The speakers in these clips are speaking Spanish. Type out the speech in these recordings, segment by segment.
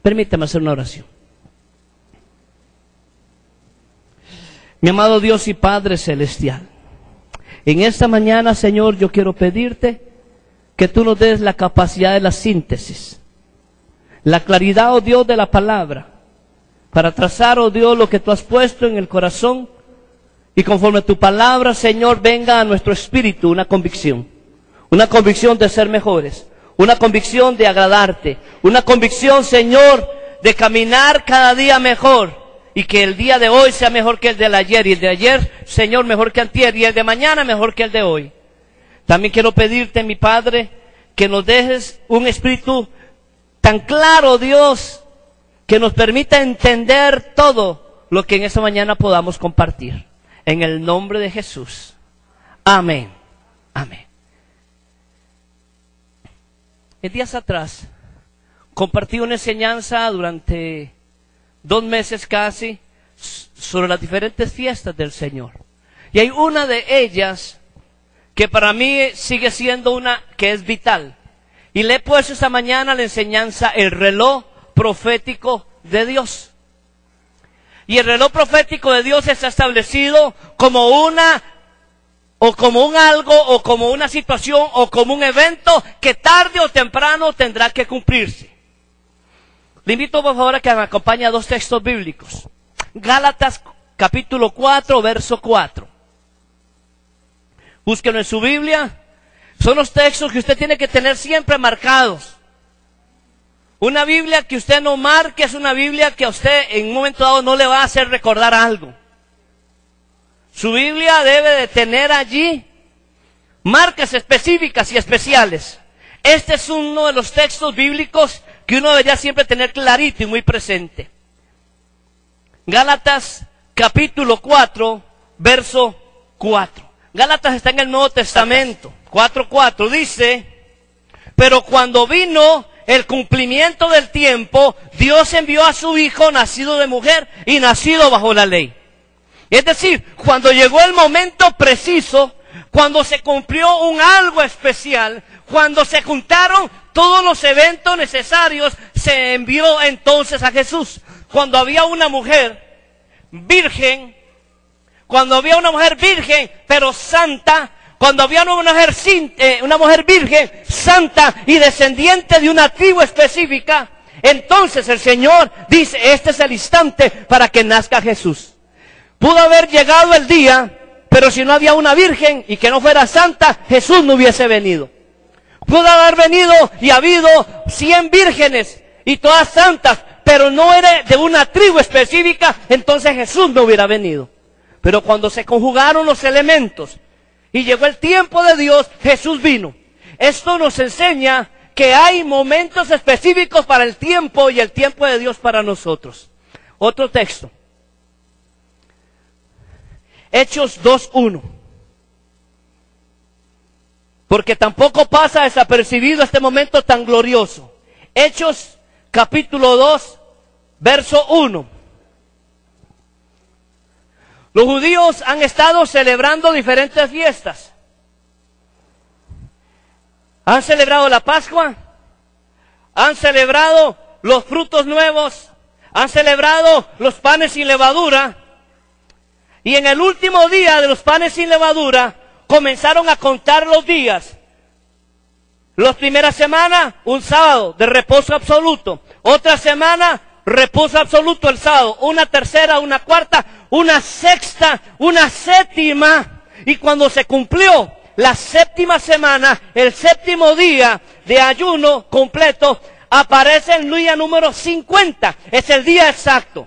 Permítame hacer una oración. Mi amado Dios y Padre Celestial, en esta mañana, Señor, yo quiero pedirte que tú nos des la capacidad de la síntesis, la claridad, oh Dios, de la palabra, para trazar, oh Dios, lo que tú has puesto en el corazón, y conforme a tu palabra, Señor, venga a nuestro espíritu una convicción de ser mejores, una convicción de agradarte, una convicción, Señor, de caminar cada día mejor, y que el día de hoy sea mejor que el del ayer, y el de ayer, Señor, mejor que antier, y el de mañana mejor que el de hoy. También quiero pedirte, mi Padre, que nos dejes un espíritu tan claro, Dios, que nos permita entender todo lo que en esta mañana podamos compartir. En el nombre de Jesús. Amén. Amén. En días atrás, compartí una enseñanza durante 2 meses casi sobre las diferentes fiestas del Señor. Y hay una de ellas que para mí sigue siendo una que es vital. Y le he puesto esta mañana la enseñanza, el reloj profético de Dios. Y el reloj profético de Dios está establecido como una, o como un algo, o como una situación, o como un evento que tarde o temprano tendrá que cumplirse. Le invito por favor a que me acompañe a 2 textos bíblicos. Gálatas capítulo 4, verso 4. Búsquenlo en su Biblia. Son los textos que usted tiene que tener siempre marcados. Una Biblia que usted no marque es una Biblia que a usted en un momento dado no le va a hacer recordar algo. Su Biblia debe de tener allí marcas específicas y especiales. Este es uno de los textos bíblicos que uno debería siempre tener clarito y muy presente. Gálatas capítulo 4, verso 4. Gálatas está en el Nuevo Testamento. 4:4 dice: pero cuando vino el cumplimiento del tiempo, Dios envió a su Hijo nacido de mujer y nacido bajo la ley. Es decir, cuando llegó el momento preciso, cuando se cumplió un algo especial, cuando se juntaron todos los eventos necesarios, se envió entonces a Jesús. Cuando había una mujer virgen, pero santa, cuando había una mujer virgen, santa y descendiente de una tribu específica, entonces el Señor dice, este es el instante para que nazca Jesús. Pudo haber llegado el día, pero si no había una virgen y que no fuera santa, Jesús no hubiese venido. Pudo haber venido y habido 100 vírgenes y todas santas, pero no era de una tribu específica, entonces Jesús no hubiera venido. Pero cuando se conjugaron los elementos y llegó el tiempo de Dios, Jesús vino. Esto nos enseña que hay momentos específicos para el tiempo y el tiempo de Dios para nosotros. Otro texto. Hechos 2:1. Porque tampoco pasa desapercibido este momento tan glorioso. Hechos capítulo 2, verso 1. Los judíos han estado celebrando diferentes fiestas. Han celebrado la Pascua, han celebrado los frutos nuevos, han celebrado los panes sin levadura. Y en el último día de los panes sin levadura, comenzaron a contar los días. La primera semana, un sábado de reposo absoluto. Otra semana, reposo absoluto el sábado. Una tercera, una cuarta, una sexta, una séptima. Y cuando se cumplió la séptima semana, el séptimo día de ayuno completo, aparece el día número 50. Es el día exacto.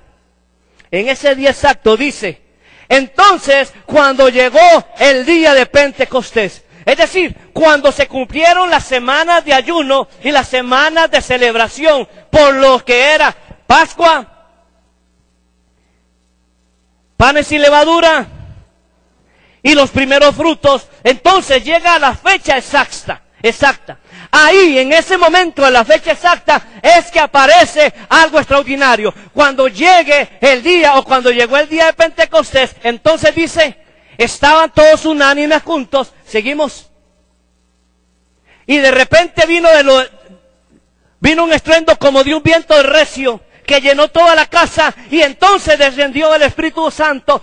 En ese día exacto dice: entonces, cuando llegó el día de Pentecostés, es decir, cuando se cumplieron las semanas de ayuno y las semanas de celebración por lo que era Pascua, panes sin levadura y los primeros frutos, entonces llega la fecha exacta. Ahí, en ese momento, en la fecha exacta, es que aparece algo extraordinario. Cuando llegue el día, o cuando llegó el día de Pentecostés, entonces dice, estaban todos unánimes juntos, seguimos. Y de repente vino Vino un estruendo como de un viento recio que llenó toda la casa, y entonces descendió el Espíritu Santo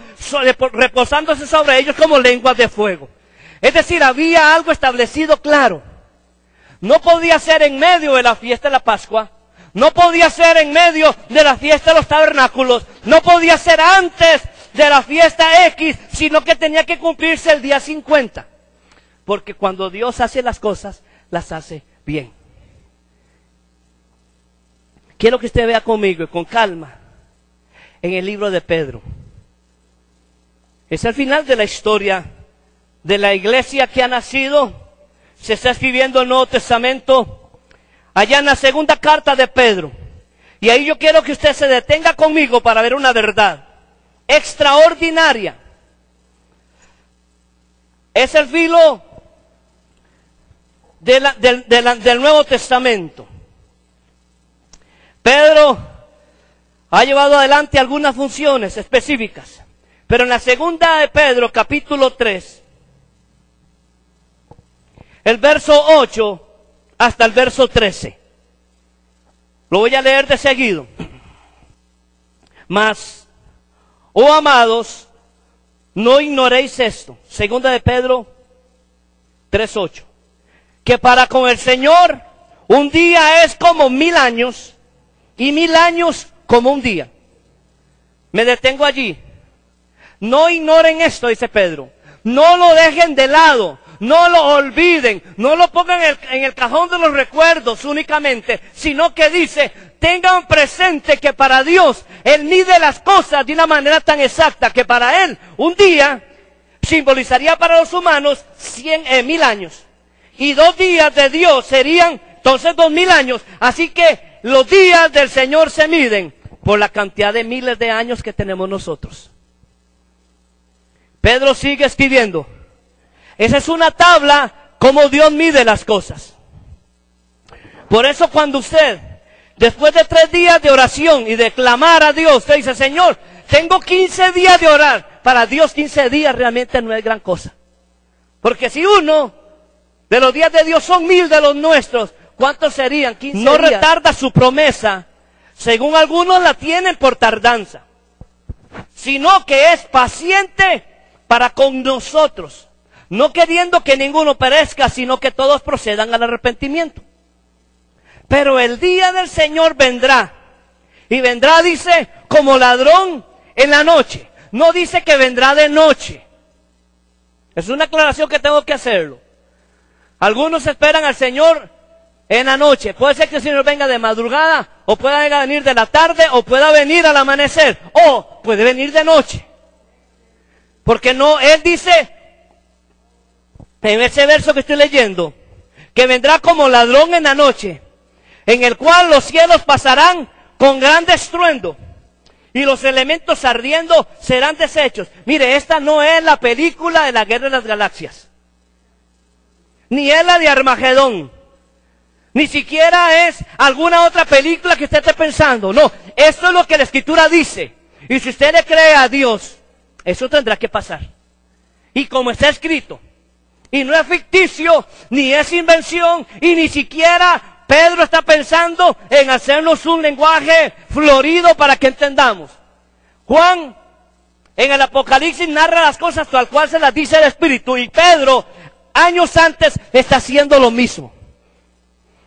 reposándose sobre ellos como lenguas de fuego. Es decir, había algo establecido claro. No podía ser en medio de la fiesta de la Pascua, no podía ser en medio de la fiesta de los tabernáculos, no podía ser antes de la fiesta X, sino que tenía que cumplirse el día 50. Porque cuando Dios hace las cosas, las hace bien. Quiero que usted vea conmigo y con calma en el libro de Pedro. Es el final de la historia de la iglesia que ha nacido. Se está escribiendo el Nuevo Testamento allá en la segunda carta de Pedro. Y ahí yo quiero que usted se detenga conmigo para ver una verdad extraordinaria. Es el filo del Nuevo Testamento. Pedro ha llevado adelante algunas funciones específicas, pero en la segunda de Pedro, capítulo 3, el verso 8 hasta el verso 13, lo voy a leer de seguido. Mas, oh amados, no ignoréis esto, segunda de Pedro 3:8, que para con el Señor un día es como 1000 años, y 1000 años como un día. Me detengo allí. No ignoren esto, dice Pedro. No lo dejen de lado. No lo olviden. No lo pongan en el cajón de los recuerdos únicamente. Sino que dice, tengan presente que para Dios, Él mide las cosas de una manera tan exacta que para Él, un día simbolizaría para los humanos 1000 años. Y 2 días de Dios serían entonces 2000 años. Así que los días del Señor se miden por la cantidad de miles de años que tenemos nosotros. Pedro sigue escribiendo. Esa es una tabla como Dios mide las cosas. Por eso cuando usted, después de 3 días de oración y de clamar a Dios, usted dice, Señor, tengo 15 días de orar. Para Dios 15 días realmente no es gran cosa. Porque si uno de los días de Dios son 1000 de los nuestros, ¿cuántos serían? 15 días. No retarda su promesa, según algunos la tienen por tardanza, sino que es paciente para con nosotros, no queriendo que ninguno perezca, sino que todos procedan al arrepentimiento. Pero el día del Señor vendrá, y vendrá, dice, como ladrón en la noche. No dice que vendrá de noche. Es una aclaración que tengo que hacerlo. Algunos esperan al Señor en la noche. Puede ser que el Señor venga de madrugada, o pueda venir de la tarde, o pueda venir al amanecer, o puede venir de noche. Porque no, Él dice, en ese verso que estoy leyendo, que vendrá como ladrón en la noche, en el cual los cielos pasarán con gran estruendo, y los elementos ardiendo serán deshechos. Mire, esta no es la película de la Guerra de las Galaxias, ni es la de Armagedón, ni siquiera es alguna otra película que usted esté pensando. No, esto es lo que la Escritura dice. Y si usted le cree a Dios, eso tendrá que pasar. Y como está escrito, y no es ficticio, ni es invención, y ni siquiera Pedro está pensando en hacernos un lenguaje florido para que entendamos. Juan, en el Apocalipsis, narra las cosas tal cual se las dice el Espíritu, y Pedro, años antes, está haciendo lo mismo.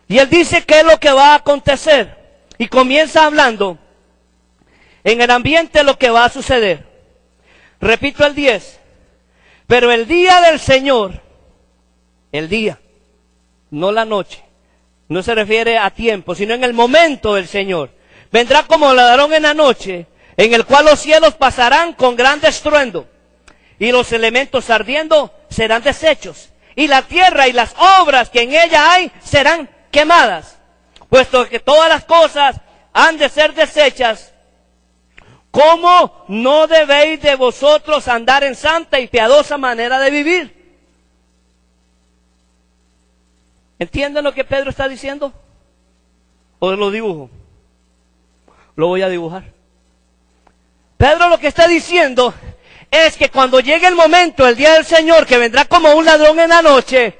Y él dice qué es lo que va a acontecer. Y comienza hablando en el ambiente de lo que va a suceder. Repito el 10. Pero el día del Señor, el día, no la noche, no se refiere a tiempo, sino en el momento del Señor, vendrá como ladrón en la noche, en el cual los cielos pasarán con gran estruendo, y los elementos ardiendo serán deshechos, y la tierra y las obras que en ella hay serán quemadas, puesto que todas las cosas han de ser deshechas. ¿Cómo no debéis de vosotros andar en santa y piadosa manera de vivir? ¿Entienden lo que Pedro está diciendo? ¿O lo dibujo? Lo voy a dibujar. Pedro lo que está diciendo es que cuando llegue el momento, el día del Señor, que vendrá como un ladrón en la noche,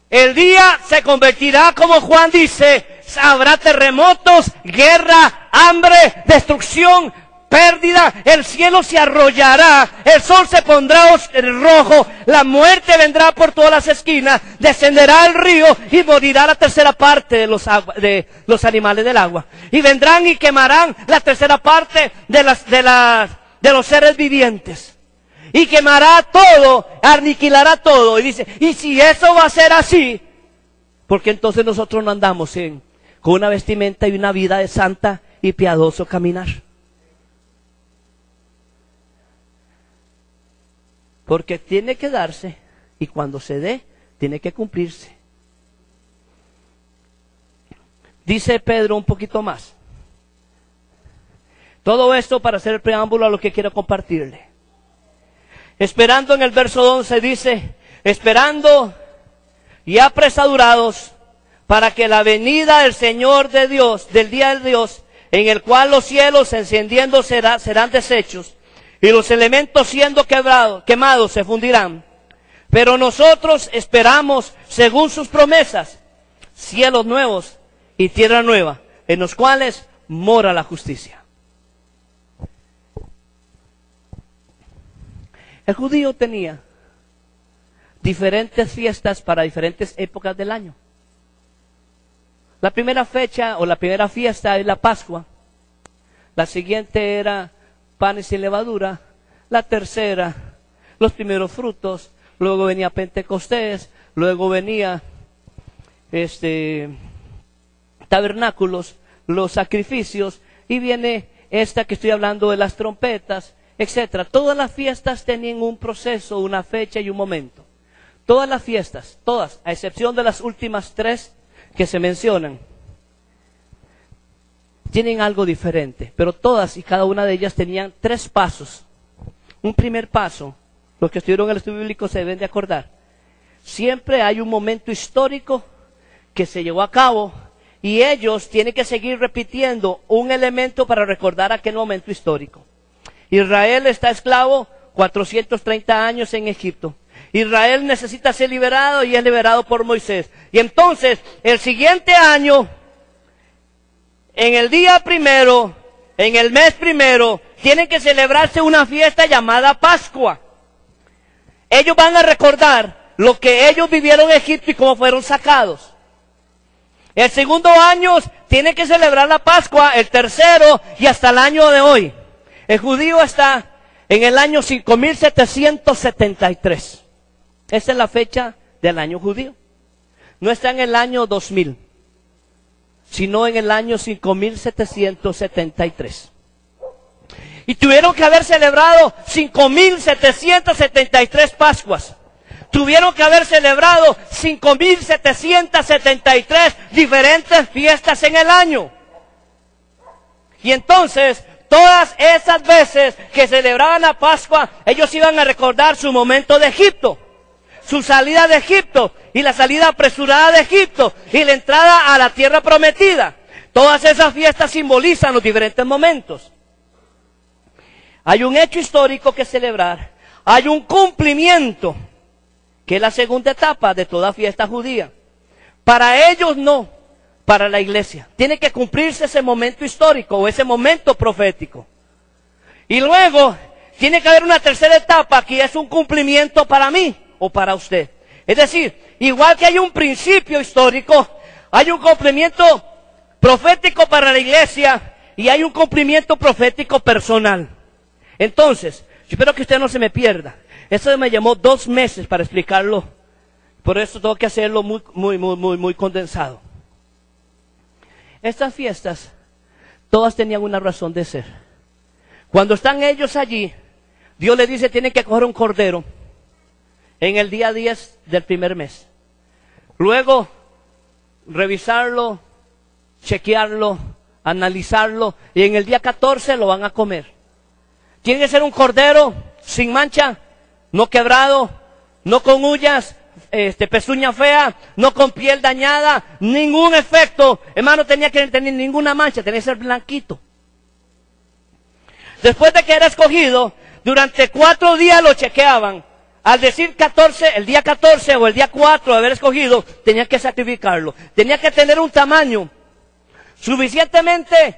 el día se convertirá, como Juan dice, habrá terremotos, guerra, hambre, destrucción, pérdida, el cielo se arrollará, el sol se pondrá rojo, la muerte vendrá por todas las esquinas, descenderá el río y morirá la tercera parte de los animales del agua. Y vendrán y quemarán la tercera parte de los seres vivientes. Y quemará todo, aniquilará todo. Y dice, y si eso va a ser así, porque entonces nosotros no andamos con una vestimenta y una vida de santa y piadoso caminar. Porque tiene que darse, y cuando se dé, tiene que cumplirse. Dice Pedro un poquito más. Todo esto para hacer el preámbulo a lo que quiero compartirle. Esperando, en el verso 11 dice, esperando y apresurados para que la venida del Señor de Dios, del día de Dios, en el cual los cielos encendiendo serán deshechos, y los elementos siendo quemados se fundirán. Pero nosotros esperamos, según sus promesas, cielos nuevos y tierra nueva, en los cuales mora la justicia. El judío tenía diferentes fiestas para diferentes épocas del año. La primera fecha o la primera fiesta es la Pascua. La siguiente era panes sin levadura. La tercera, los primeros frutos. Luego venía Pentecostés. Luego venía tabernáculos, los sacrificios. Y viene esta que estoy hablando de las trompetas, etcétera. Todas las fiestas tenían un proceso, una fecha y un momento. Todas las fiestas, todas, a excepción de las últimas 3 que se mencionan, tienen algo diferente, pero todas y cada una de ellas tenían 3 pasos. Un primer paso, los que estuvieron en el estudio bíblico se deben de acordar. Siempre hay un momento histórico que se llevó a cabo y ellos tienen que seguir repitiendo un elemento para recordar aquel momento histórico. Israel está esclavo 430 años en Egipto. Israel necesita ser liberado y es liberado por Moisés. Y entonces, el siguiente año, en el día primero, en el mes primero, tiene que celebrarse una fiesta llamada Pascua. Ellos van a recordar lo que ellos vivieron en Egipto y cómo fueron sacados. El segundo año tiene que celebrar la Pascua, el tercero y hasta el año de hoy. El judío está en el año 5773. Esa es la fecha del año judío. No está en el año 2000, sino en el año 5773. Y tuvieron que haber celebrado 5773 Pascuas. Tuvieron que haber celebrado 5773 diferentes fiestas en el año. Y entonces, todas esas veces que celebraban la Pascua, ellos iban a recordar su momento de Egipto, su salida de Egipto y la salida apresurada de Egipto y la entrada a la tierra prometida. Todas esas fiestas simbolizan los diferentes momentos. Hay un hecho histórico que celebrar, hay un cumplimiento, que es la segunda etapa de toda fiesta judía. Para ellos no, para la iglesia. Tiene que cumplirse ese momento histórico o ese momento profético. Y luego tiene que haber una tercera etapa que es un cumplimiento para mí o para usted. Es decir, igual que hay un principio histórico, hay un cumplimiento profético para la iglesia y hay un cumplimiento profético personal. Entonces, yo espero que usted no se me pierda. Eso me llamó 2 meses para explicarlo. Por eso tengo que hacerlo muy condensado. Estas fiestas, todas tenían una razón de ser. Cuando están ellos allí, Dios les dice, tienen que coger un cordero en el día 10 del primer mes. Luego, revisarlo, chequearlo, analizarlo, y en el día 14 lo van a comer. Tiene que ser un cordero sin mancha, no quebrado, no con uñas, pezuña fea, no con piel dañada, ningún efecto. Hermano, tenía que tener ninguna mancha, tenía que ser blanquito. Después de que era escogido, durante 4 días lo chequeaban. Al decir 14, el día 14 o el día 4 de haber escogido, tenía que sacrificarlo. Tenía que tener un tamaño suficientemente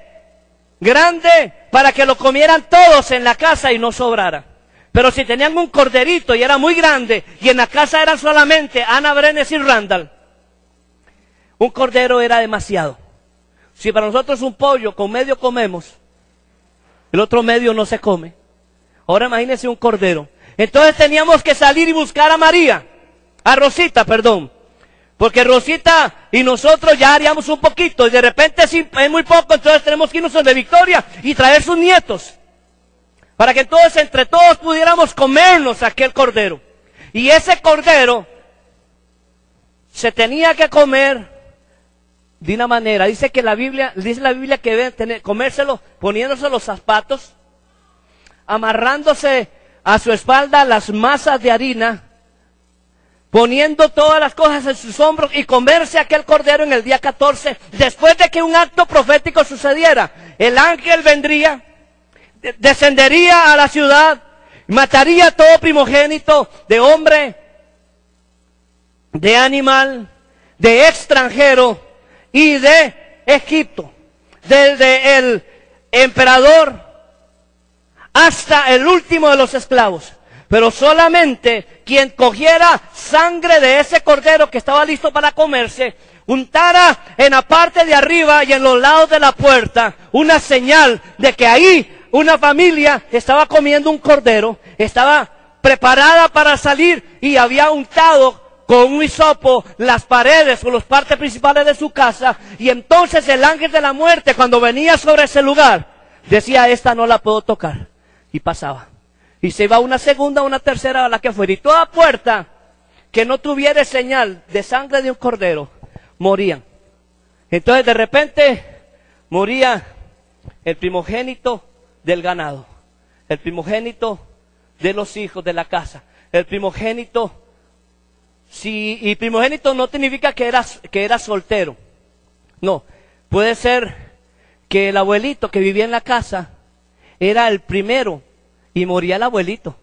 grande para que lo comieran todos en la casa y no sobrara. Pero si tenían un corderito y era muy grande, y en la casa eran solamente Ana, Brenes y Randall, un cordero era demasiado. Si para nosotros un pollo con medio comemos, el otro medio no se come. Ahora imagínense un cordero. Entonces teníamos que salir y buscar a Rosita, perdón. Porque Rosita y nosotros ya haríamos un poquito, y de repente si es muy poco, entonces tenemos que irnos de Victoria y traer sus nietos. Para que entonces entre todos pudiéramos comernos aquel cordero. Y ese cordero se tenía que comer de una manera. Dice la Biblia que deben comérselo poniéndose los zapatos, amarrándose a su espalda las masas de harina, poniendo todas las cosas en sus hombros y comerse aquel cordero en el día 14, después de que un acto profético sucediera. El ángel vendría, descendería a la ciudad, mataría todo primogénito de hombre, de animal, de extranjero y de Egipto, desde el emperador hasta el último de los esclavos. Pero solamente quien cogiera sangre de ese cordero que estaba listo para comerse, untara en la parte de arriba y en los lados de la puerta una señal de que ahí una familia estaba comiendo un cordero, estaba preparada para salir y había untado con un hisopo las paredes o las partes principales de su casa. Y entonces el ángel de la muerte, cuando venía sobre ese lugar, decía: esta no la puedo tocar, y pasaba. Y se iba una segunda, una tercera, a la que fuera. Y toda puerta que no tuviera señal de sangre de un cordero, morían. Entonces de repente moría el primogénito del ganado, el primogénito de los hijos de la casa, el primogénito. Y primogénito no significa que era soltero. No, puede ser que el abuelito que vivía en la casa era el primero y moría el abuelito.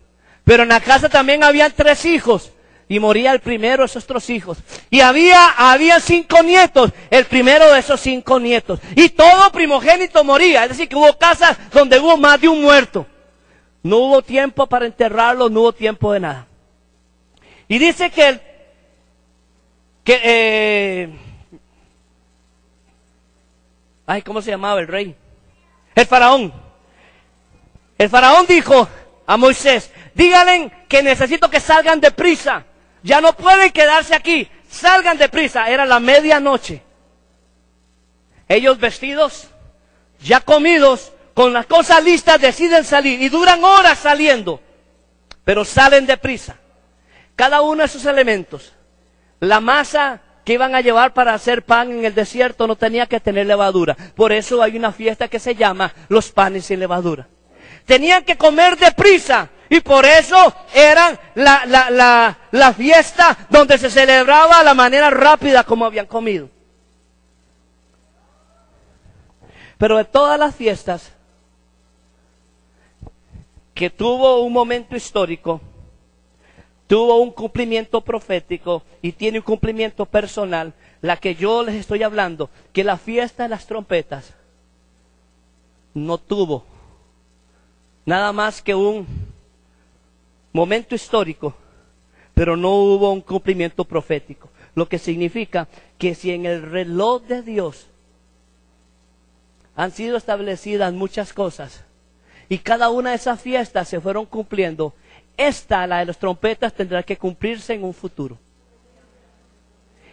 Pero en la casa también habían 3 hijos y moría el primero de esos 3 hijos. Y había 5 nietos, el primero de esos 5 nietos. Y todo primogénito moría. Es decir, que hubo casas donde hubo más de un muerto. No hubo tiempo para enterrarlo, no hubo tiempo de nada. Y dice ¿cómo se llamaba el rey? El faraón. El faraón dijo a Moisés: díganle que necesito que salgan deprisa. Ya no pueden quedarse aquí. Salgan deprisa. Era la medianoche. Ellos vestidos, ya comidos, con las cosas listas, deciden salir. Y duran horas saliendo. Pero salen deprisa. Cada uno de esos elementos. La masa que iban a llevar para hacer pan en el desierto no tenía que tener levadura. Por eso hay una fiesta que se llama los panes sin levadura. Tenían que comer deprisa. Y por eso eran la fiesta donde se celebraba la manera rápida como habían comido. Pero de todas las fiestas que tuvo un momento histórico, tuvo un cumplimiento profético y tiene un cumplimiento personal, la que yo les estoy hablando, que la fiesta de las trompetas no tuvo nada más que un momento histórico, pero no hubo un cumplimiento profético. Lo que significa que si en el reloj de Dios han sido establecidas muchas cosas y cada una de esas fiestas se fueron cumpliendo, esta, la de las trompetas, tendrá que cumplirse en un futuro.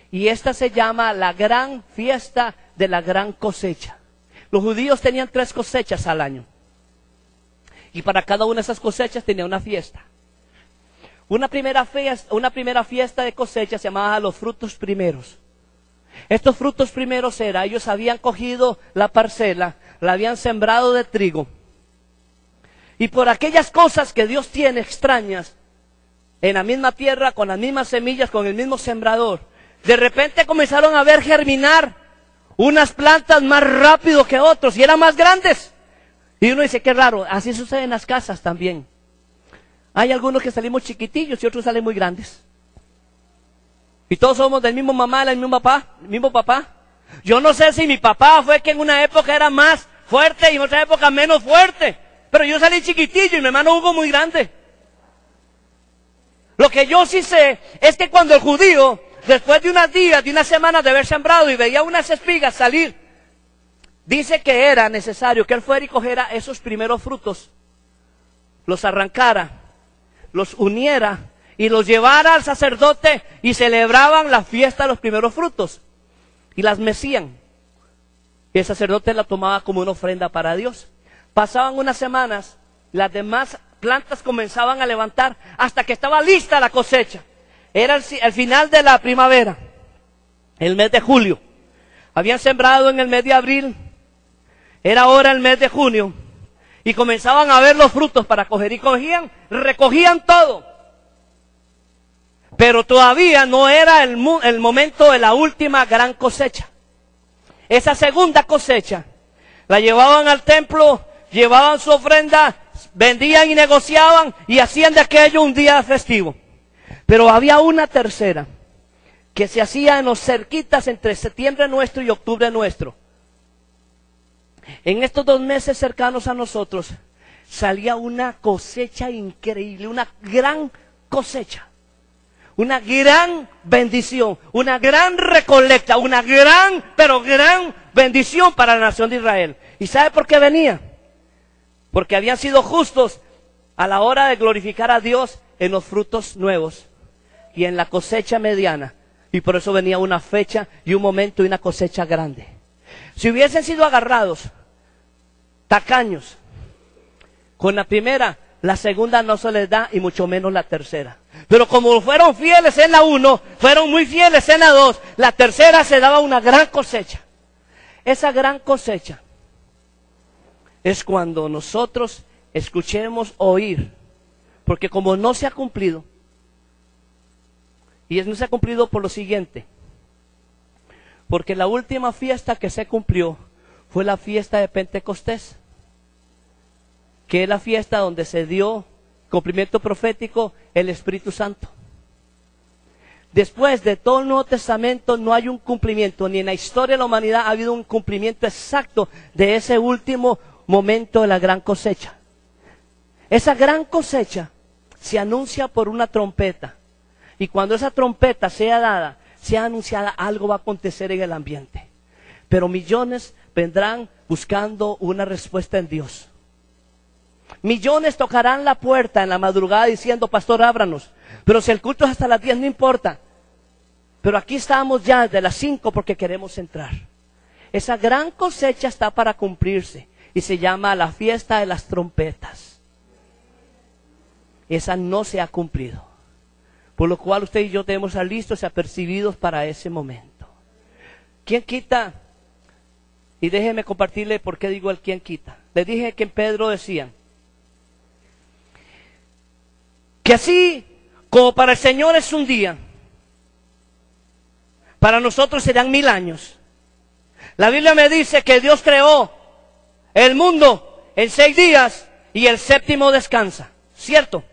Y esta se llama la gran fiesta de la gran cosecha. Los judíos tenían 3 cosechas al año. Y para cada una de esas cosechas tenía una fiesta. Una primera fiesta de cosecha se llamaba los frutos primeros. Estos frutos primeros ellos habían cogido la parcela, la habían sembrado de trigo. Y por aquellas cosas que Dios tiene extrañas, en la misma tierra, con las mismas semillas, con el mismo sembrador, de repente comenzaron a ver germinar unas plantas más rápido que otros y eran más grandes. Y uno dice: qué raro, así sucede en las casas también. Hay algunos que salimos chiquitillos y otros salen muy grandes. Y todos somos del mismo mamá, del mismo papá. Yo no sé si mi papá fue que en una época era más fuerte y en otra época menos fuerte. Pero yo salí chiquitillo y mi hermano Hugo muy grande. Lo que yo sí sé es que cuando el judío, después de unos días, de unas semanas de haber sembrado y veía unas espigas salir, dice que era necesario que él fuera y cogiera esos primeros frutos, los arrancara, los uniera y los llevara al sacerdote y celebraban la fiesta de los primeros frutos y las mecían. Y el sacerdote la tomaba como una ofrenda para Dios. Pasaban unas semanas, las demás plantas comenzaban a levantar hasta que estaba lista la cosecha. Era el final de la primavera, el mes de julio. Habían sembrado en el mes de abril, era ahora el mes de junio, y comenzaban a ver los frutos para coger, y recogían todo. Pero todavía no era el momento de la última gran cosecha. Esa segunda cosecha la llevaban al templo, llevaban su ofrenda, vendían y negociaban y hacían de aquello un día festivo. Pero había una tercera que se hacía en los cerquitas entre septiembre nuestro y octubre nuestro. En estos 2 meses cercanos a nosotros salía una cosecha increíble, una gran cosecha, una gran bendición, una gran recolecta, una gran, pero gran bendición para la nación de Israel. ¿Y sabe por qué venía? Porque habían sido justos a la hora de glorificar a Dios en los frutos nuevos y en la cosecha mediana. Y por eso venía una fecha y un momento y una cosecha grande. Si hubiesen sido agarrados, tacaños, con la primera, la segunda no se les da y mucho menos la tercera. Pero como fueron fieles en la 1, fueron muy fieles en la 2, la tercera se daba una gran cosecha. Esa gran cosecha es cuando nosotros escuchemos oír, porque como no se ha cumplido, y no se ha cumplido por lo siguiente, porque la última fiesta que se cumplió fue la fiesta de Pentecostés, que es la fiesta donde se dio cumplimiento profético el Espíritu Santo. Después de todo el Nuevo Testamento no hay un cumplimiento, ni en la historia de la humanidad ha habido un cumplimiento exacto de ese último momento de la gran cosecha. Esa gran cosecha se anuncia por una trompeta, y cuando esa trompeta sea dada, sea anunciada, algo va a acontecer en el ambiente. Pero millones vendrán buscando una respuesta en Dios. Millones tocarán la puerta en la madrugada diciendo: pastor, ábranos. Pero si el culto es hasta las 10, no importa. Pero aquí estamos ya desde las 5 porque queremos entrar. Esa gran cosecha está para cumplirse y se llama la fiesta de las trompetas. Esa no se ha cumplido. Por lo cual usted y yo debemos estar listos y apercibidos para ese momento. ¿Quién quita? Y déjeme compartirle por qué digo el quién quita. Les dije que en Pedro decía que así como para el Señor es un día, para nosotros serán 1000 años. La Biblia me dice que Dios creó el mundo en 6 días y el séptimo descansa, ¿cierto?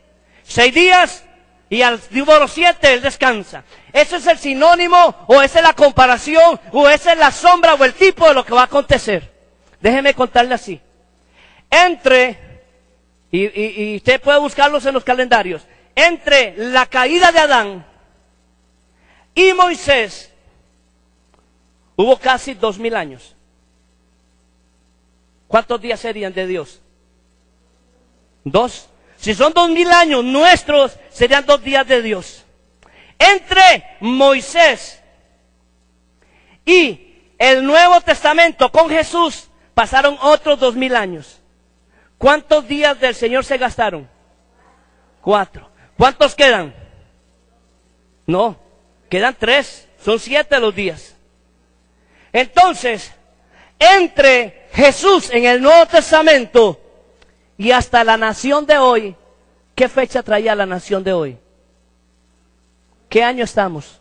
6 días y al número 7 Él descansa. ¿Ese es el sinónimo o esa es la comparación o esa es la sombra o el tipo de lo que va a acontecer? Déjeme contarle así. Y usted puede buscarlos en los calendarios. Entre la caída de Adán y Moisés hubo casi 2000 años. ¿Cuántos días serían de Dios? 2. Si son 2000 años nuestros, serían 2 días de Dios. Entre Moisés y el Nuevo Testamento con Jesús pasaron otros 2000 años. ¿Cuántos días del Señor se gastaron? 4. ¿Cuántos quedan? No, quedan 3. Son 7 los días. Entonces, entre Jesús en el Nuevo Testamento y hasta la nación de hoy, ¿qué fecha traía la nación de hoy? ¿Qué año estamos?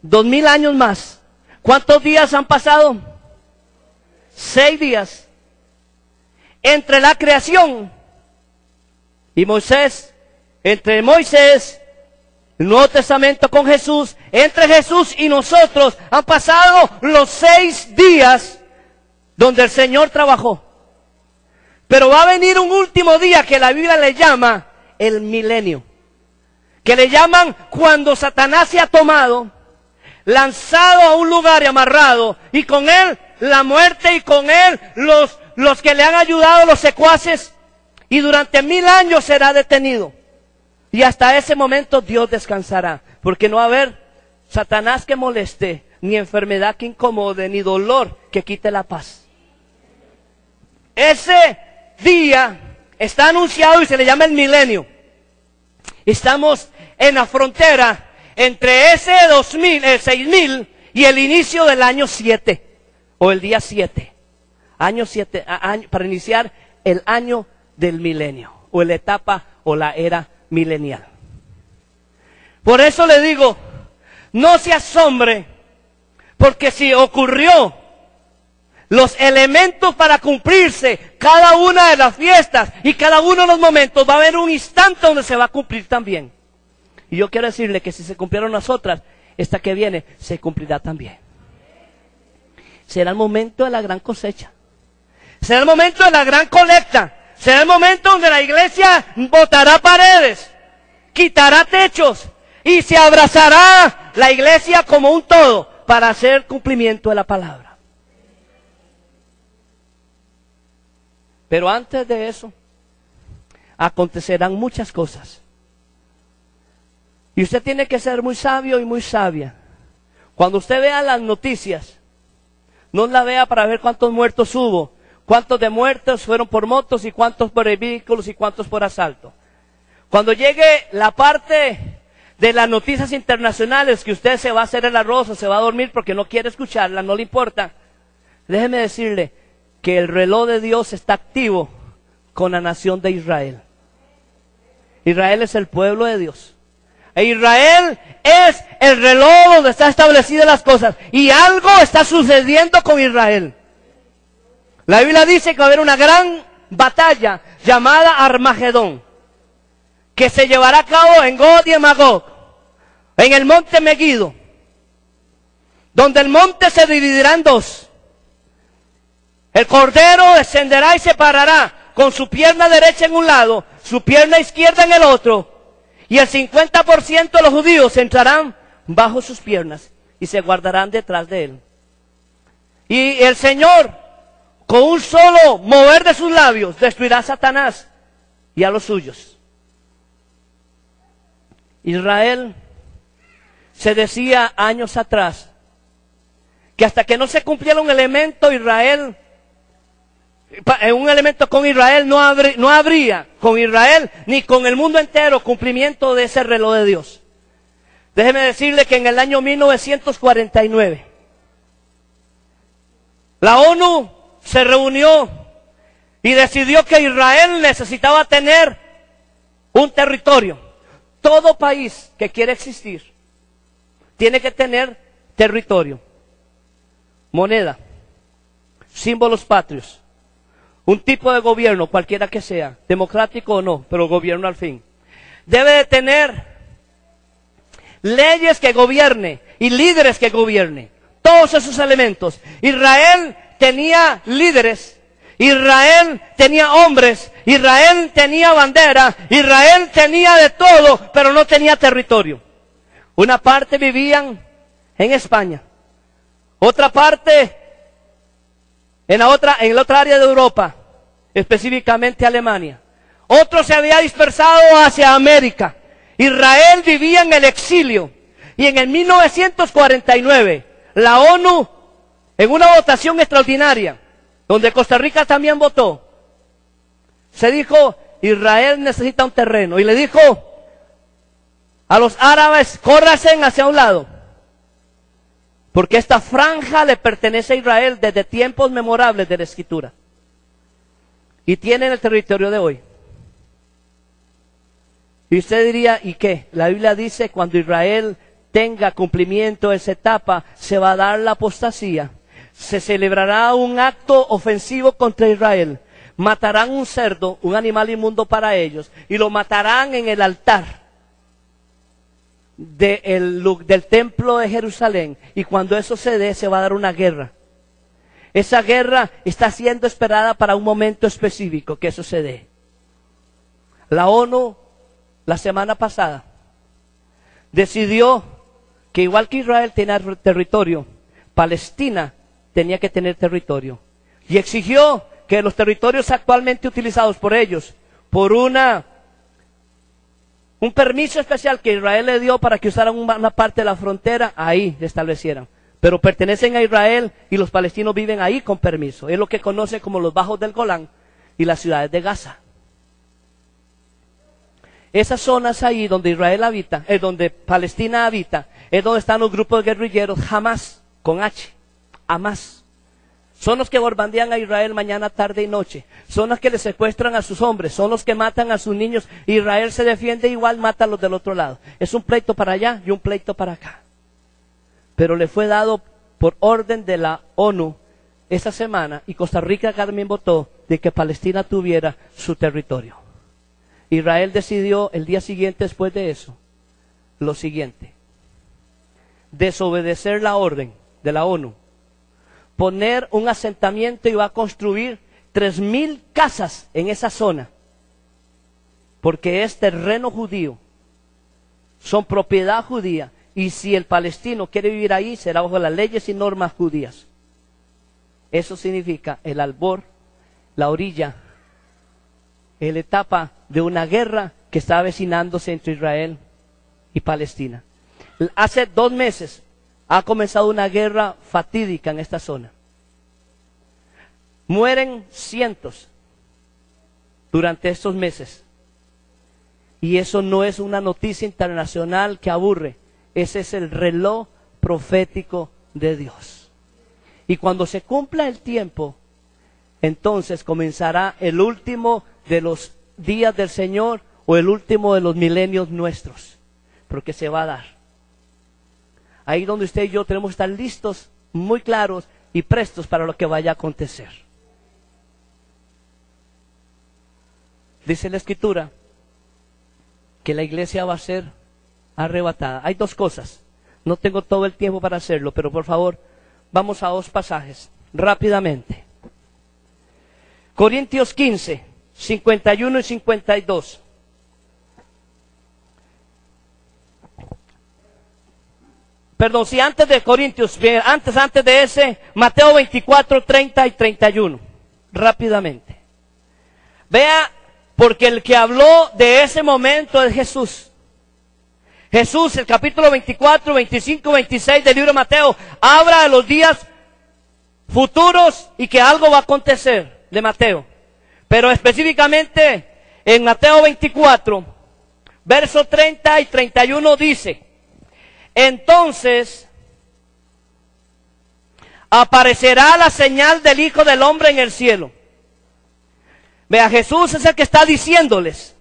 2000 años más. ¿Cuántos días han pasado? 6 días. Entre la creación y Moisés, entre Moisés, el Nuevo Testamento con Jesús, entre Jesús y nosotros han pasado los 6 días donde el Señor trabajó. Pero va a venir un último día que la Biblia le llama el milenio, que le llaman cuando Satanás se ha tomado, lanzado a un lugar y amarrado, y con él la muerte, y con él los que le han ayudado, los secuaces, y durante 1000 años será detenido. Y hasta ese momento Dios descansará, porque no va a haber Satanás que moleste, ni enfermedad que incomode, ni dolor que quite la paz. Ese día está anunciado y se le llama el milenio. Estamos en la frontera entre ese 6000 y el inicio del año 7, o el día 7. Año 7, para iniciar el año del milenio, o la etapa o la era milenial. Por eso le digo, no se asombre, porque si ocurrió los elementos para cumplirse cada una de las fiestas y cada uno de los momentos, va a haber un instante donde se va a cumplir también. Y yo quiero decirle que si se cumplieron las otras, esta que viene se cumplirá también. Será el momento de la gran cosecha. Será el momento de la gran colecta. Será el momento donde la iglesia botará paredes, quitará techos y se abrazará la iglesia como un todo para hacer cumplimiento de la palabra. Pero antes de eso, acontecerán muchas cosas. Y usted tiene que ser muy sabio y muy sabia. Cuando usted vea las noticias, no la vea para ver cuántos muertos hubo, cuántos de muertos fueron por motos y cuántos por vehículos y cuántos por asalto. Cuando llegue la parte de las noticias internacionales que usted se va a hacer el arroz o se va a dormir porque no quiere escucharla, no le importa, déjeme decirle que el reloj de Dios está activo con la nación de Israel. Israel es el pueblo de Dios. E Israel es el reloj donde están establecidas las cosas. Y algo está sucediendo con Israel. La Biblia dice que va a haber una gran batalla llamada Armagedón, que se llevará a cabo en Gog y en Magog, en el monte Megiddo, donde el monte se dividirá en dos. El cordero descenderá y se parará con su pierna derecha en un lado, su pierna izquierda en el otro, y el 50% de los judíos entrarán bajo sus piernas y se guardarán detrás de él. Y el Señor, con un solo mover de sus labios, destruirá a Satanás y a los suyos. Israel, se decía años atrás, que hasta que no se cumpliera un elemento con Israel, no habría con Israel ni con el mundo entero cumplimiento de ese reloj de Dios. Déjeme decirle que en el año 1949, la ONU se reunió y decidió que Israel necesitaba tener un territorio. Todo país que quiere existir tiene que tener territorio, moneda, símbolos patrios, un tipo de gobierno, cualquiera que sea, democrático o no, pero gobierno al fin. Debe de tener leyes que gobierne y líderes que gobierne. Todos esos elementos. Israel tenía líderes, Israel tenía hombres, Israel tenía bandera, Israel tenía de todo, pero no tenía territorio. Una parte vivían en España, otra parte en la otra área de Europa, específicamente Alemania. Otro se había dispersado hacia América. Israel vivía en el exilio. Y en el 1949, la ONU, en una votación extraordinaria, donde Costa Rica también votó, se dijo, Israel necesita un terreno. Y le dijo a los árabes, córranse hacia un lado, porque esta franja le pertenece a Israel desde tiempos memorables de la Escritura. Y tienen el territorio de hoy. Y usted diría, ¿y qué? La Biblia dice, cuando Israel tenga cumplimiento de esa etapa, se va a dar la apostasía. Se celebrará un acto ofensivo contra Israel. Matarán un cerdo, un animal inmundo para ellos, y lo matarán en el altar del templo de Jerusalén. Y cuando eso se dé, se va a dar una guerra. Esa guerra está siendo esperada para un momento específico, que eso se dé. La ONU, la semana pasada, decidió que igual que Israel tenía territorio, Palestina tenía que tener territorio. Y exigió que los territorios actualmente utilizados por ellos, por un permiso especial que Israel le dio para que usaran una parte de la frontera, ahí se establecieran. Pero pertenecen a Israel y los palestinos viven ahí con permiso. Es lo que conoce como los Bajos del Golán y las ciudades de Gaza. Esas zonas ahí donde Israel habita, es donde Palestina habita, es donde están los grupos guerrilleros Hamas, con H, Hamas. Son los que bombardean a Israel mañana, tarde y noche. Son los que le secuestran a sus hombres, son los que matan a sus niños. Israel se defiende igual, mata a los del otro lado. Es un pleito para allá y un pleito para acá. Pero le fue dado por orden de la ONU esa semana, y Costa Rica también votó de que Palestina tuviera su territorio. Israel decidió el día siguiente, después de eso, lo siguiente: desobedecer la orden de la ONU, poner un asentamiento y va a construir 3,000 casas en esa zona, porque es terreno judío, son propiedad judía, y si el palestino quiere vivir ahí, será bajo las leyes y normas judías. Eso significa el albor, la orilla, la etapa de una guerra que está avecinándose entre Israel y Palestina. Hace 2 meses ha comenzado una guerra fatídica en esta zona. Mueren cientos durante estos meses. Y eso no es una noticia internacional que aburre. Ese es el reloj profético de Dios. Y cuando se cumpla el tiempo, entonces comenzará el último de los días del Señor, o el último de los milenios nuestros, porque se va a dar. Ahí donde usted y yo tenemos que estar listos, muy claros y prestos para lo que vaya a acontecer. Dice la Escritura que la iglesia va a ser arrebatada. Hay 2 cosas. No tengo todo el tiempo para hacerlo, pero por favor, vamos a 2 pasajes, rápidamente. Corintios 15, 51 y 52. Perdón, si antes de Corintios, antes de ese, Mateo 24, 30 y 31. Rápidamente. Vea, porque el que habló de ese momento es Jesús. Jesús, el capítulo 24, 25, 26 del libro de Mateo, habla de los días futuros y que algo va a acontecer de Mateo. Pero específicamente en Mateo 24, verso 30 y 31 dice: entonces aparecerá la señal del Hijo del Hombre en el cielo. Vea, Jesús es el que está diciéndoles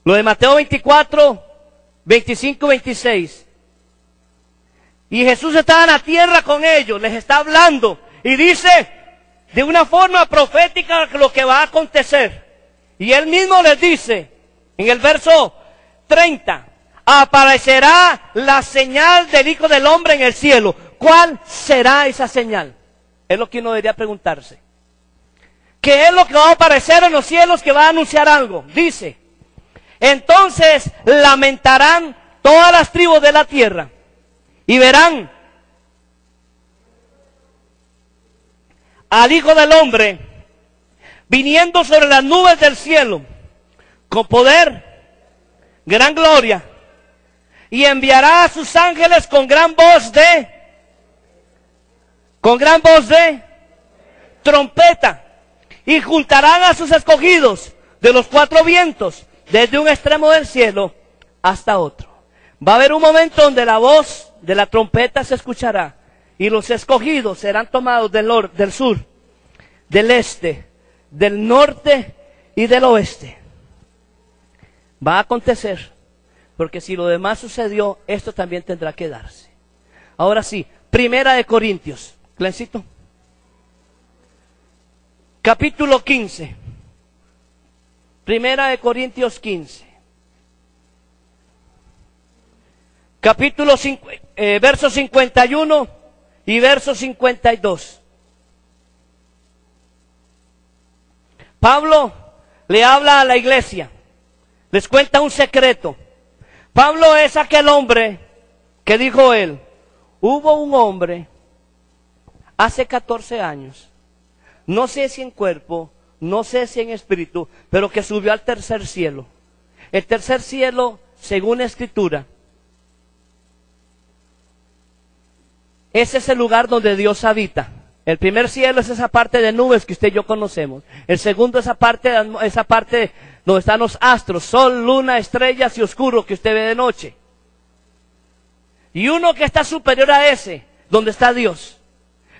lo de Mateo 24, 25, 26. Y Jesús está en la tierra con ellos, les está hablando y dice de una forma profética lo que va a acontecer. Y él mismo les dice en el verso 30: aparecerá la señal del Hijo del Hombre en el cielo. ¿Cuál será esa señal? Es lo que uno debería preguntarse. ¿Qué es lo que va a aparecer en los cielos que va a anunciar algo? Dice: entonces lamentarán todas las tribus de la tierra y verán al Hijo del Hombre viniendo sobre las nubes del cielo con poder, gran gloria, y enviará a sus ángeles con gran voz de trompeta, y juntarán a sus escogidos de los 4 vientos, desde un extremo del cielo hasta otro. Va a haber un momento donde la voz de la trompeta se escuchará, y los escogidos serán tomados del sur, del este, del norte y del oeste. Va a acontecer, porque si lo demás sucedió, esto también tendrá que darse. Ahora sí, Primera de Corintios, Glencito, capítulo 15. Primera de Corintios 15. verso 51 y verso 52. Pablo le habla a la iglesia, les cuenta un secreto. Pablo es aquel hombre que dijo él, hubo un hombre hace 14 años, no sé si en cuerpo, no sé si en espíritu, pero que subió al tercer cielo. El tercer cielo, según la Escritura, ese es el lugar donde Dios habita. El primer cielo es esa parte de nubes que usted y yo conocemos. El segundo es esa parte donde están los astros, sol, luna, estrellas y oscuro que usted ve de noche. Y uno que está superior a ese, donde está Dios.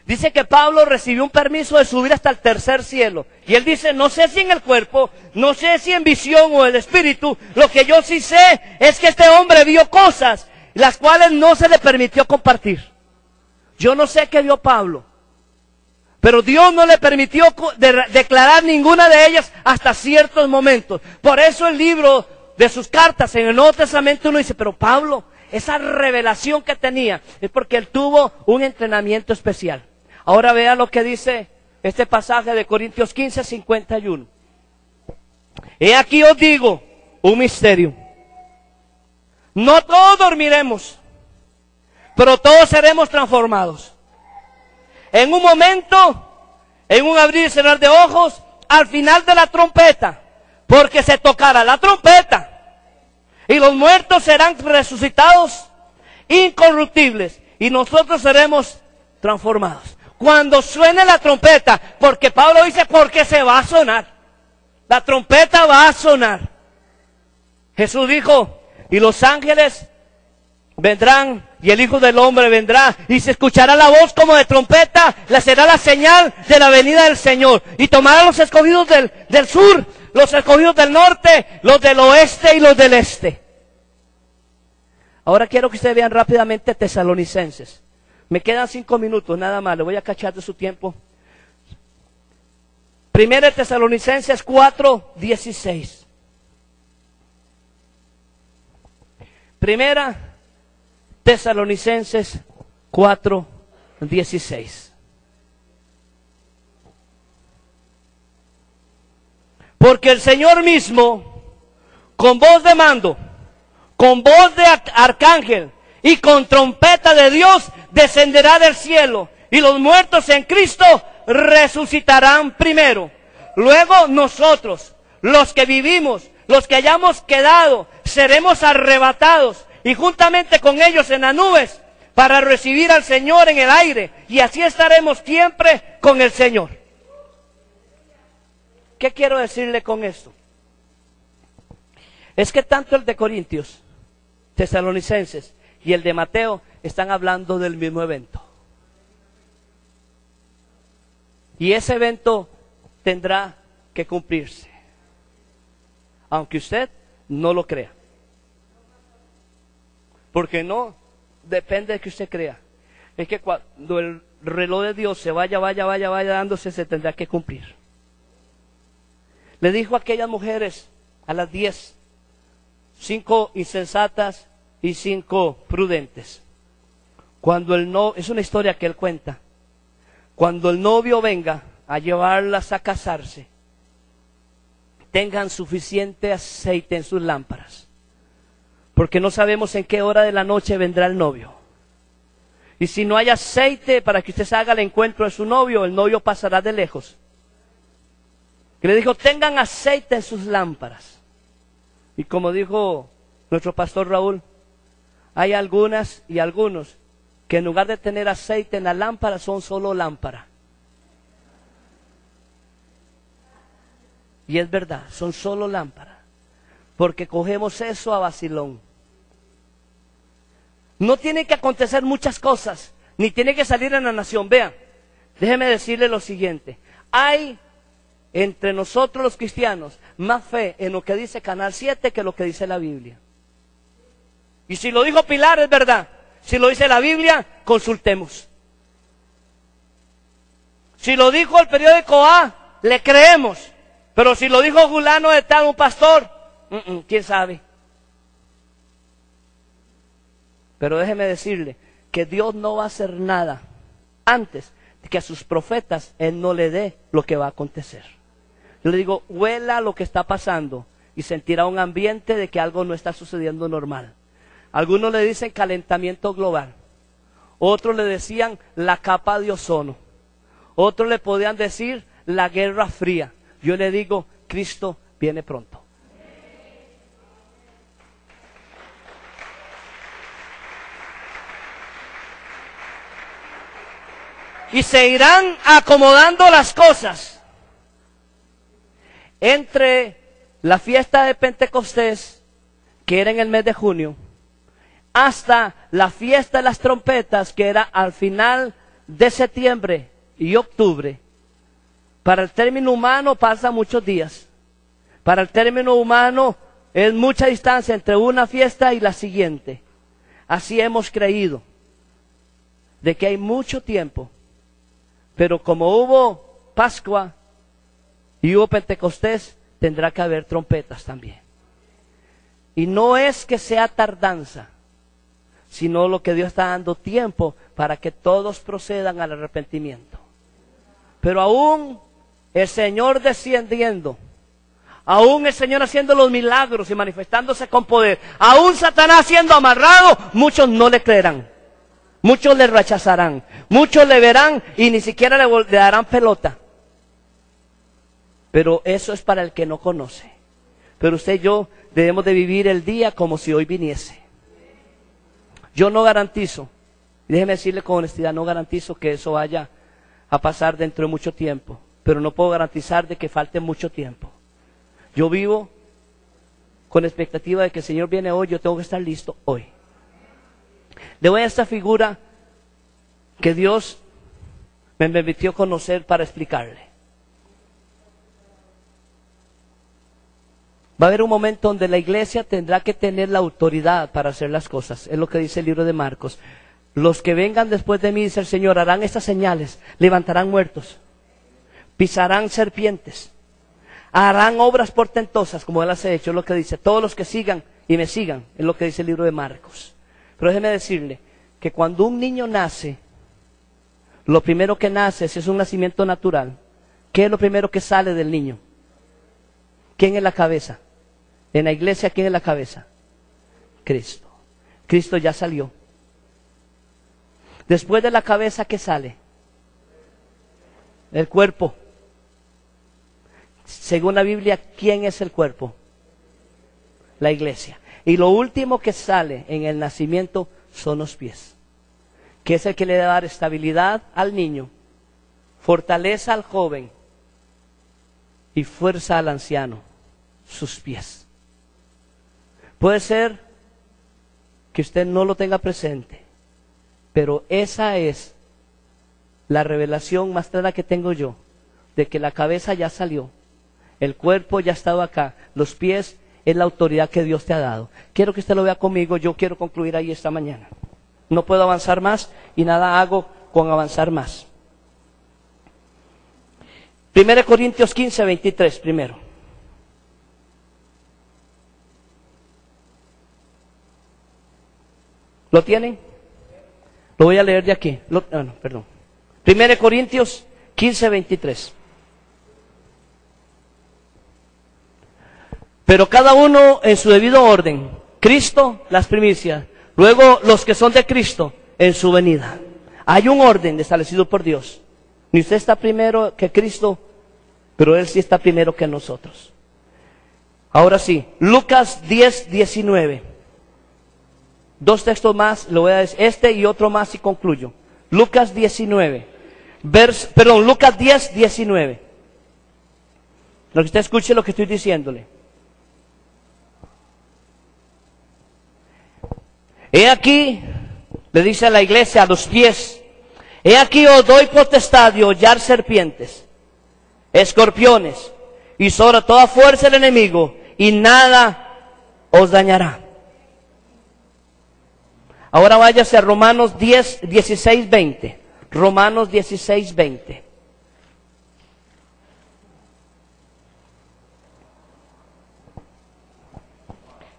Dice que Pablo recibió un permiso de subir hasta el tercer cielo. Y él dice, no sé si en el cuerpo, no sé si en visión o el espíritu. Lo que yo sí sé es que este hombre vio cosas, las cuales no se le permitió compartir. Yo no sé qué vio Pablo, pero Dios no le permitió declarar ninguna de ellas hasta ciertos momentos. Por eso el libro de sus cartas en el Nuevo Testamento uno dice, pero Pablo, esa revelación que tenía es porque él tuvo un entrenamiento especial. Ahora vea lo que dice este pasaje de Corintios 15, 51. He aquí os digo un misterio. No todos dormiremos, pero todos seremos transformados. En un momento, en un abrir y cerrar de ojos, al final de la trompeta, porque se tocará la trompeta, y los muertos serán resucitados, incorruptibles, y nosotros seremos transformados. Cuando suene la trompeta, porque Pablo dice, porque se va a sonar, la trompeta va a sonar. Jesús dijo, y los ángeles vendrán, y el Hijo del Hombre vendrá, y se escuchará la voz como de trompeta, le será la señal de la venida del Señor, y tomará los escogidos del sur, los escogidos del norte, los del oeste y los del este. Ahora quiero que ustedes vean rápidamente Tesalonicenses. Me quedan 5 minutos nada más, le voy a cachar de su tiempo. Primera Tesalonicenses 4:16. Primera Tesalonicenses 4:16. Porque el Señor mismo, con voz de mando, con voz de arcángel y con trompeta de Dios, descenderá del cielo, y los muertos en Cristo resucitarán primero. Luego nosotros, los que vivimos, los que hayamos quedado, seremos arrebatados, y juntamente con ellos en las nubes, para recibir al Señor en el aire, y así estaremos siempre con el Señor. ¿Qué quiero decirle con esto? Es que tanto el de Corintios, Tesalonicenses y el de Mateo están hablando del mismo evento. Y ese evento tendrá que cumplirse, aunque usted no lo crea. Porque no depende de que usted crea. Es que cuando el reloj de Dios se vaya dándose, se tendrá que cumplir. Le dijo a aquellas mujeres a las 10, 5 insensatas y 5 prudentes. Es una historia que él cuenta. Cuando el novio venga a llevarlas a casarse, tengan suficiente aceite en sus lámparas, porque no sabemos en qué hora de la noche vendrá el novio. Y si no hay aceite para que usted se haga el encuentro de su novio, el novio pasará de lejos. Que le dijo, tengan aceite en sus lámparas. Y como dijo nuestro pastor Raúl, hay algunas y algunos que en lugar de tener aceite en la lámpara, son solo lámpara. Y es verdad, son solo lámpara, porque cogemos eso a vacilón. No tiene que acontecer muchas cosas, ni tiene que salir en la nación. Vean, déjeme decirle lo siguiente. Hay entre nosotros los cristianos más fe en lo que dice Canal 7 que lo que dice la Biblia. Y si lo dijo Pilar, es verdad. Si lo dice la Biblia, consultemos. Si lo dijo el periódico A, le creemos. Pero si lo dijo fulano de tal, un pastor, ¿quién sabe? Pero déjeme decirle que Dios no va a hacer nada antes de que a sus profetas Él no le dé lo que va a acontecer. Yo le digo, huela lo que está pasando y sentirá un ambiente de que algo no está sucediendo normal. Algunos le dicen calentamiento global. Otros le decían la capa de ozono. Otros le podían decir la guerra fría. Yo le digo, Cristo viene pronto. Y se irán acomodando las cosas. Entre la fiesta de Pentecostés, que era en el mes de junio, hasta la fiesta de las trompetas, que era al final de septiembre y octubre. Para el término humano pasa muchos días. Para el término humano es mucha distancia entre una fiesta y la siguiente. Así hemos creído de que hay mucho tiempo. Pero como hubo Pascua y hubo Pentecostés, tendrá que haber trompetas también. Y no es que sea tardanza, sino lo que Dios está dando tiempo para que todos procedan al arrepentimiento. Pero aún el Señor descendiendo, aún el Señor haciendo los milagros y manifestándose con poder, aún Satanás siendo amarrado, muchos no le creerán. Muchos le rechazarán, muchos le verán y ni siquiera le darán pelota. Pero eso es para el que no conoce. Pero usted y yo debemos de vivir el día como si hoy viniese. Yo no garantizo, déjeme decirle con honestidad, no garantizo que eso vaya a pasar dentro de mucho tiempo. Pero no puedo garantizar de que falte mucho tiempo. Yo vivo con expectativa de que el Señor viene hoy, yo tengo que estar listo hoy. Le voy a esta figura que Dios me permitió conocer para explicarle. Va a haber un momento donde la iglesia tendrá que tener la autoridad para hacer las cosas. Es lo que dice el libro de Marcos. Los que vengan después de mí, dice el Señor, harán estas señales, levantarán muertos, pisarán serpientes, harán obras portentosas como Él las ha hecho. Es lo que dice, todos los que sigan y me sigan, es lo que dice el libro de Marcos. Pero déjeme decirle que cuando un niño nace, lo primero que nace, si es un nacimiento natural, ¿qué es lo primero que sale del niño? ¿Quién es la cabeza? En la iglesia, ¿quién es la cabeza? Cristo. Cristo ya salió. Después de la cabeza, ¿qué sale? El cuerpo. Según la Biblia, ¿quién es el cuerpo? La iglesia. Y lo último que sale en el nacimiento son los pies, que es el que le va a dar estabilidad al niño, fortaleza al joven y fuerza al anciano, sus pies. Puede ser que usted no lo tenga presente, pero esa es la revelación más clara que tengo yo, de que la cabeza ya salió, el cuerpo ya estaba acá, los pies es la autoridad que Dios te ha dado. Quiero que usted lo vea conmigo, yo quiero concluir ahí esta mañana. No puedo avanzar más y nada hago con avanzar más. 1 Corintios 15, 23 primero. ¿Lo tienen? Lo voy a leer de aquí. 1 Corintios 15, 23. Pero cada uno en su debido orden. Cristo, las primicias. Luego los que son de Cristo en su venida. Hay un orden establecido por Dios. Ni usted está primero que Cristo, pero Él sí está primero que nosotros. Ahora sí, Lucas 10, 19. Dos textos más, le voy a decir, este y otro más y concluyo. Lucas 19. Lucas 10, 19. Lo que usted escuche lo que estoy diciéndole. He aquí, le dice a la iglesia, a los pies, he aquí os doy potestad de hollar serpientes, escorpiones, y sobre toda fuerza del enemigo, y nada os dañará. Ahora váyase a Romanos 10, 16, 20. Romanos 16, 20.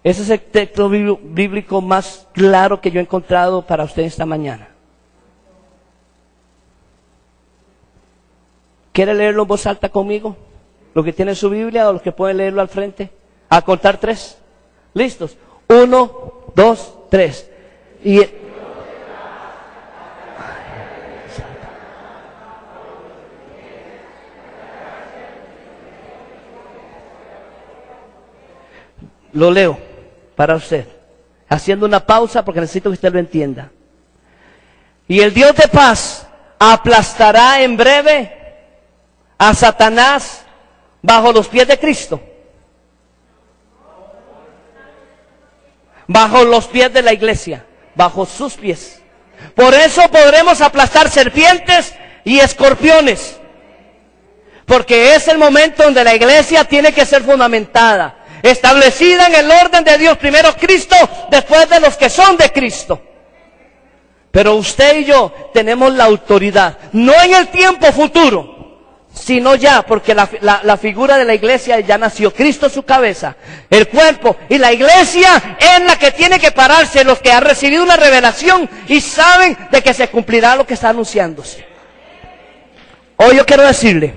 Ese es el texto bíblico más claro que yo he encontrado para usted esta mañana. ¿Quiere leerlo en voz alta conmigo? ¿Lo que tiene en su Biblia o los que pueden leerlo al frente? A contar 3. ¿Listos? 1, 2, 3. Y lo leo para usted, haciendo una pausa porque necesito que usted lo entienda. Y el Dios de paz aplastará en breve a Satanás bajo los pies de Cristo, bajo los pies de la iglesia, bajo sus pies. Por eso podremos aplastar serpientes y escorpiones, porque es el momento donde la iglesia tiene que ser fundamentada, establecida en el orden de Dios, primero Cristo, después de los que son de Cristo. Pero usted y yo tenemos la autoridad, no en el tiempo futuro, sino ya, porque la figura de la iglesia ya nació. Cristo es su cabeza, el cuerpo, y la iglesia es la que tiene que pararse, los que han recibido una revelación y saben de que se cumplirá lo que está anunciándose. Hoy yo quiero decirle,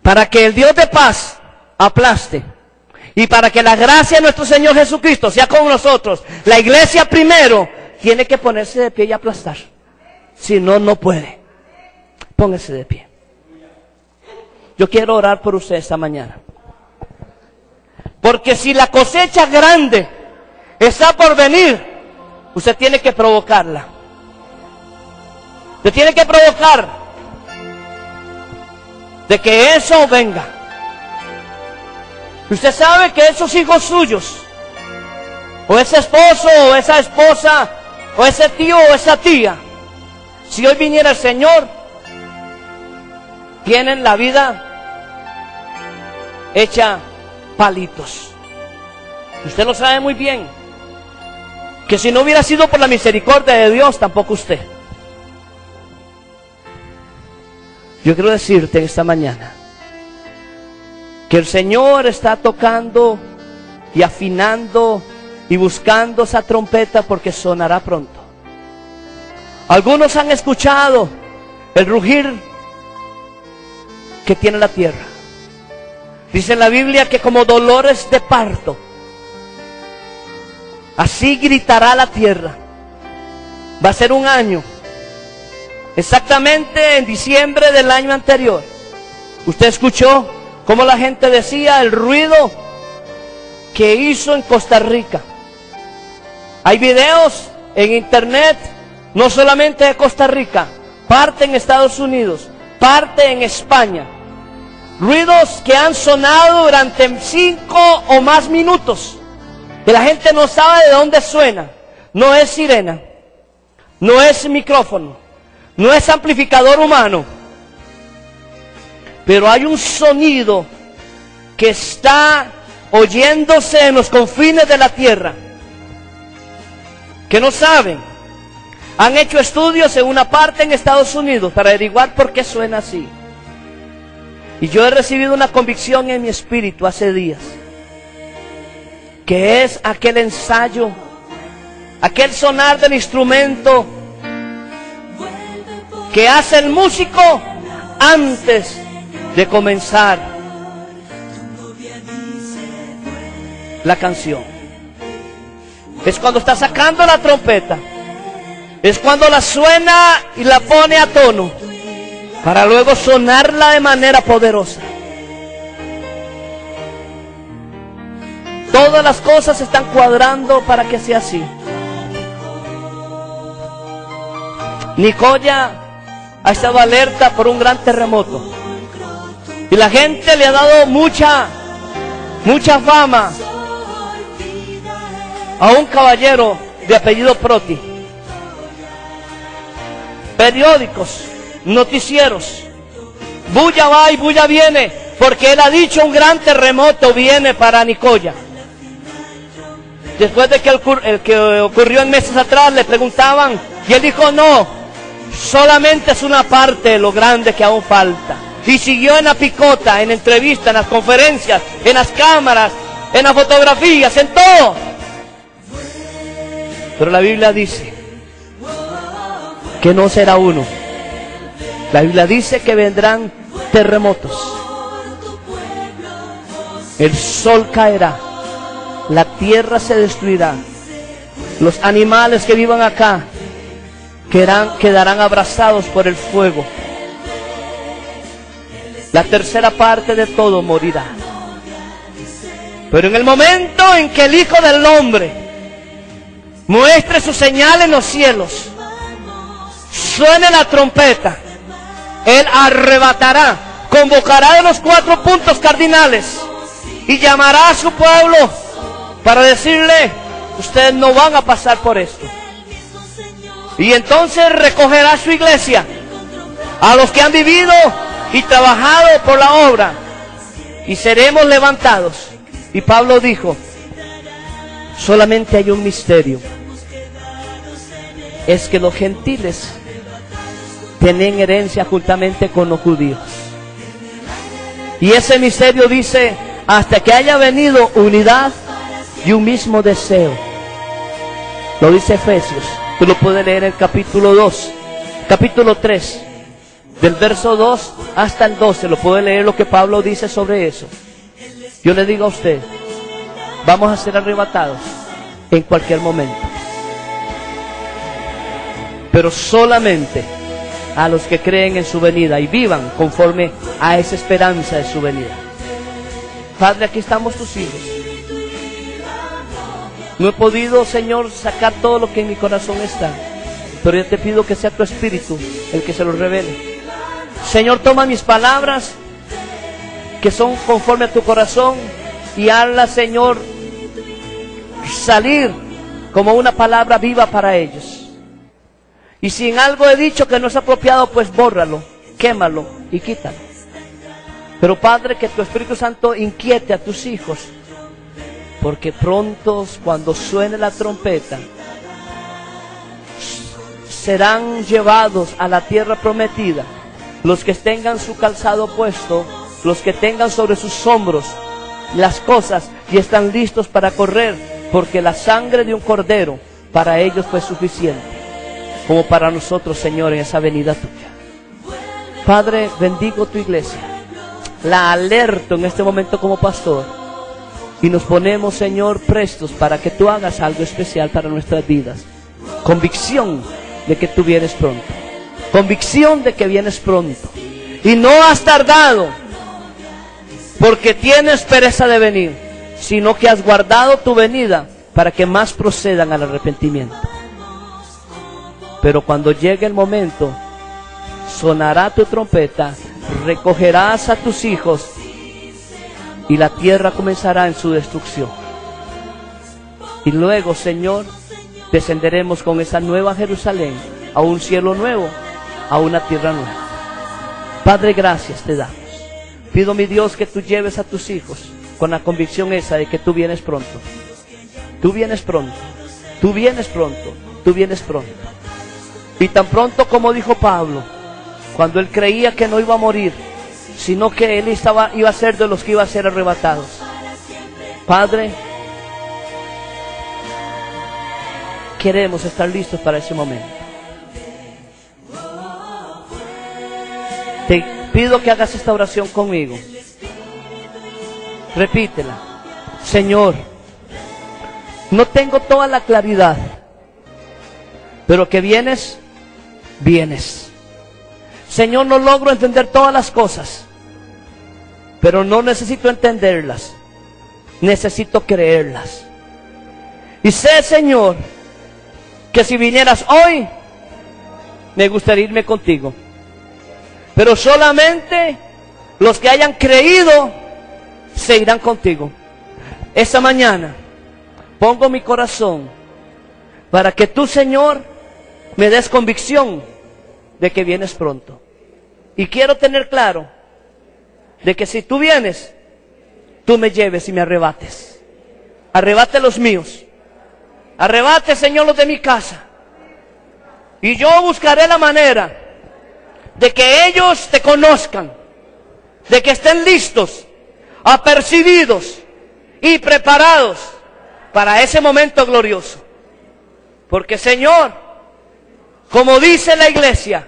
para que el Dios de paz aplaste, y para que la gracia de nuestro Señor Jesucristo sea con nosotros, la iglesia primero tiene que ponerse de pie y aplastar. Si no, no puede. Póngase de pie. Yo quiero orar por usted esta mañana. Porque si la cosecha grande está por venir, usted tiene que provocarla. Usted tiene que provocar de que eso venga. Usted sabe que esos hijos suyos, o ese esposo, o esa esposa, o ese tío, o esa tía, si hoy viniera el Señor, tienen la vida hecha palitos. Usted lo sabe muy bien, que si no hubiera sido por la misericordia de Dios, tampoco usted. Yo quiero decirte esta mañana que el Señor está tocando y afinando y buscando esa trompeta, porque sonará pronto. Algunos han escuchado el rugir que tiene la tierra. Dice en la Biblia que como dolores de parto, así gritará la tierra. Va a ser un año, exactamente en diciembre del año anterior. Usted escuchó cómo la gente decía el ruido que hizo en Costa Rica. Hay videos en internet, no solamente de Costa Rica, parte en Estados Unidos, parte en España. Ruidos que han sonado durante 5 o más minutos, y la gente no sabe de dónde suena. No es sirena, no es micrófono, no es amplificador humano, pero hay un sonido que está oyéndose en los confines de la tierra, que no saben. Han hecho estudios en una parte en Estados Unidos para averiguar por qué suena así. Y yo he recibido una convicción en mi espíritu hace días, que es aquel ensayo, aquel sonar del instrumento que hace el músico antes de comenzar la canción. Es cuando está sacando la trompeta, es cuando la suena y la pone a tono, para luego sonarla de manera poderosa. Todas las cosas están cuadrando para que sea así. Nicoya ha estado alerta por un gran terremoto, y la gente le ha dado mucha fama a un caballero de apellido Proti. Periódicos, noticieros, bulla va y bulla viene, porque él ha dicho un gran terremoto viene para Nicoya. Después de que el que ocurrió en meses atrás, le preguntaban, y él dijo no, solamente es una parte de lo grande que aún falta. Y siguió en la picota, en entrevistas, en las conferencias, en las cámaras, en las fotografías, en todo. Pero la Biblia dice que no será uno. La Biblia dice que vendrán terremotos. El sol caerá. La tierra se destruirá. Los animales que vivan acá quedarán abrazados por el fuego. La tercera parte de todo morirá. Pero en el momento en que el Hijo del Hombre muestre su señal en los cielos, suene la trompeta, Él arrebatará, convocará de los 4 puntos cardinales y llamará a su pueblo para decirle: ustedes no van a pasar por esto. Y entonces recogerá a su iglesia, a los que han vivido y trabajado por la obra, y seremos levantados. Y Pablo dijo: solamente hay un misterio, es que los gentiles tienen herencia juntamente con los judíos. Y ese misterio dice: hasta que haya venido unidad y un mismo deseo. Lo dice Efesios. Tú lo puedes leer en el capítulo 3, del verso 2 hasta el 12. Lo puede leer lo que Pablo dice sobre eso. Yo le digo a usted, vamos a ser arrebatados en cualquier momento, pero solamente a los que creen en su venida y vivan conforme a esa esperanza de su venida. Padre, aquí estamos tus hijos. No he podido, Señor, sacar todo lo que en mi corazón está, pero yo te pido que sea tu Espíritu el que se lo revele. Señor, toma mis palabras que son conforme a tu corazón y hazla, Señor, salir como una palabra viva para ellos. Y si en algo he dicho que no es apropiado, pues bórralo, quémalo y quítalo. Pero Padre, que tu Espíritu Santo inquiete a tus hijos, porque pronto, cuando suene la trompeta, serán llevados a la tierra prometida los que tengan su calzado puesto, los que tengan sobre sus hombros las cosas y están listos para correr, porque la sangre de un cordero para ellos fue suficiente, como para nosotros, Señor, en esa venida tuya. Padre, bendigo tu iglesia, la alerto en este momento como pastor, y nos ponemos, Señor, prestos para que tú hagas algo especial para nuestras vidas. Convicción de que tú vienes pronto. Convicción de que vienes pronto. Y no has tardado porque tienes pereza de venir, sino que has guardado tu venida para que más procedan al arrepentimiento. Pero cuando llegue el momento, sonará tu trompeta, recogerás a tus hijos y la tierra comenzará en su destrucción. Y luego, Señor, descenderemos con esa nueva Jerusalén a un cielo nuevo, a una tierra nueva. Padre, gracias te damos. Pido, mi Dios, que tú lleves a tus hijos con la convicción esa de que tú vienes pronto. Tú vienes pronto. Tú vienes pronto. Tú vienes pronto. Y tan pronto como dijo Pablo, cuando él creía que no iba a morir, sino que él iba a ser de los que iba a ser arrebatados. Padre, queremos estar listos para ese momento. Te pido que hagas esta oración conmigo. Repítela. Señor, no tengo toda la claridad, pero que vienes, vienes. Señor, no logro entender todas las cosas, pero no necesito entenderlas, necesito creerlas. Y sé, Señor, que si vinieras hoy, me gustaría irme contigo. Pero solamente los que hayan creído se irán contigo. Esta mañana pongo mi corazón para que tú, Señor, me des convicción de que vienes pronto. Y quiero tener claro de que si tú vienes, tú me lleves y me arrebates. Arrebate los míos. Arrebate, Señor, los de mi casa. Y yo buscaré la manera de que ellos te conozcan, de que estén listos, apercibidos, y preparados para ese momento glorioso. Porque, Señor, como dice la iglesia,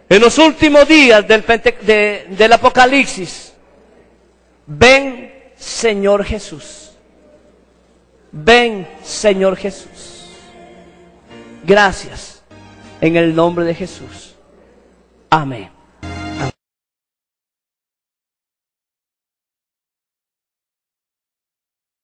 en los últimos días del Apocalipsis, ven, Señor Jesús. Ven, Señor Jesús. Gracias, en el nombre de Jesús. Amén.